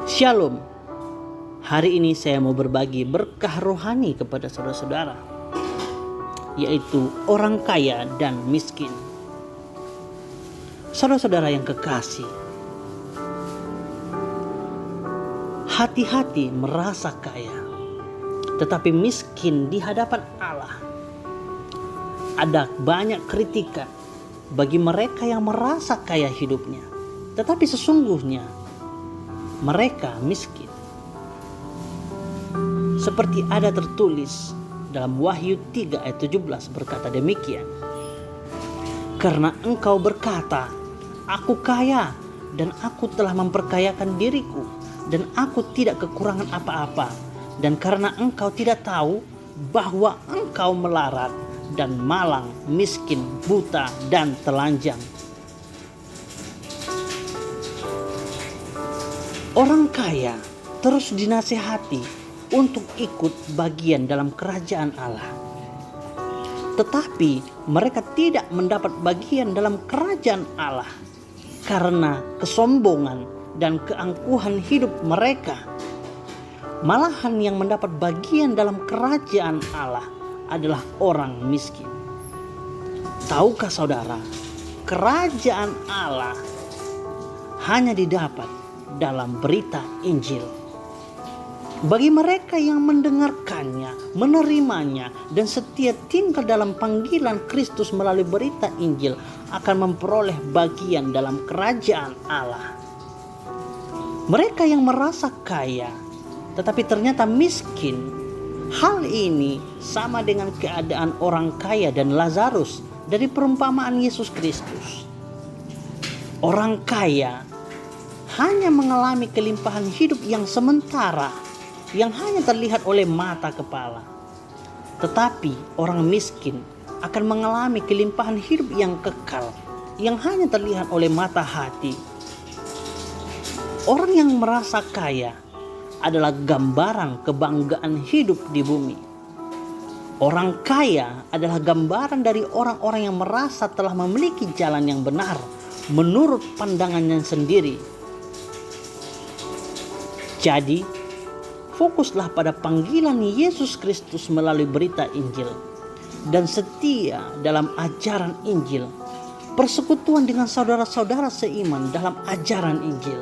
Shalom. Hari ini saya mau berbagi berkah rohani kepada saudara-saudara, yaitu orang kaya dan miskin. Saudara-saudara yang kekasih, hati-hati merasa kaya, tetapi miskin di hadapan Allah. Ada banyak kritikan bagi mereka yang merasa kaya hidupnya, tetapi sesungguhnya mereka miskin. Seperti ada tertulis dalam Wahyu 3 ayat 17 berkata demikian. Karena engkau berkata, aku kaya dan aku telah memperkayakan diriku dan aku tidak kekurangan apa-apa. Dan karena engkau tidak tahu bahwa engkau melarat dan malang, miskin, buta dan telanjang. Orang kaya terus dinasihati untuk ikut bagian dalam kerajaan Allah. Tetapi mereka tidak mendapat bagian dalam kerajaan Allah karena kesombongan dan keangkuhan hidup mereka. Malahan yang mendapat bagian dalam kerajaan Allah adalah orang miskin. Tahukah saudara, kerajaan Allah hanya didapat dalam berita Injil. Bagi mereka yang mendengarkannya, menerimanya, dan setia tinggal dalam panggilan Kristus melalui berita Injil akan memperoleh bagian dalam kerajaan Allah. Mereka yang merasa kaya tetapi ternyata miskin, hal ini sama dengan keadaan orang kaya dan Lazarus dari perumpamaan Yesus Kristus. Orang kaya hanya mengalami kelimpahan hidup yang sementara, yang hanya terlihat oleh mata kepala. Tetapi orang miskin akan mengalami kelimpahan hidup yang kekal, yang hanya terlihat oleh mata hati. Orang yang merasa kaya adalah gambaran kebanggaan hidup di bumi. Orang kaya adalah gambaran dari orang-orang yang merasa telah memiliki jalan yang benar menurut pandangannya sendiri. Jadi, fokuslah pada panggilan Yesus Kristus melalui berita Injil dan setia dalam ajaran Injil, persekutuan dengan saudara-saudara seiman dalam ajaran Injil.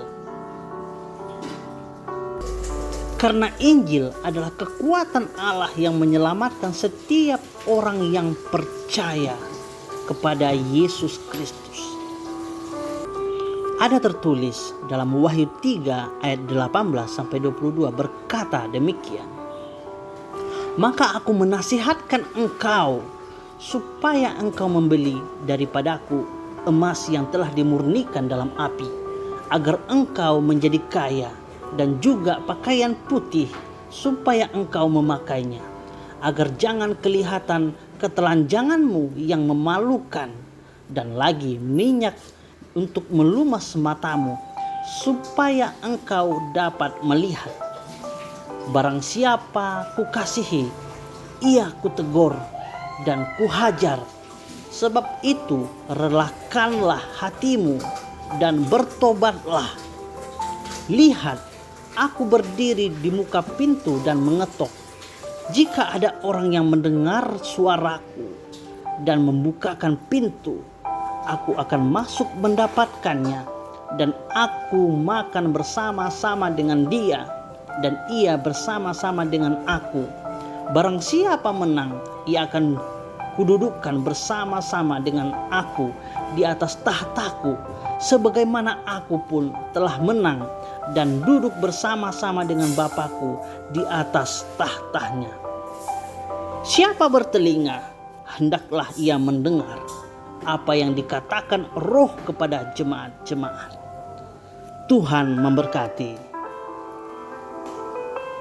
Karena Injil adalah kekuatan Allah yang menyelamatkan setiap orang yang percaya kepada Yesus Kristus. Ada tertulis dalam Wahyu 3 ayat 18-22 berkata demikian. Maka aku menasihatkan engkau supaya engkau membeli daripadaku emas yang telah dimurnikan dalam api, agar engkau menjadi kaya, dan juga pakaian putih supaya engkau memakainya, agar jangan kelihatan ketelanjanganmu yang memalukan, dan lagi minyak untuk melumas matamu, supaya engkau dapat melihat. Barang siapa kukasihi, ia kutegur dan kuhajar. Sebab itu relakanlah hatimu dan bertobatlah. Lihat, aku berdiri di muka pintu dan mengetok. Jika ada orang yang mendengar suaraku dan membukakan pintu, aku akan masuk mendapatkannya, dan aku makan bersama-sama dengan dia, dan ia bersama-sama dengan aku. Barang siapa menang, ia akan kududukkan bersama-sama dengan aku di atas tahtaku, sebagaimana aku pun telah menang dan duduk bersama-sama dengan Bapakku di atas tahtanya. Siapa bertelinga, hendaklah ia mendengar apa yang dikatakan Roh kepada jemaat-jemaat. Tuhan memberkati.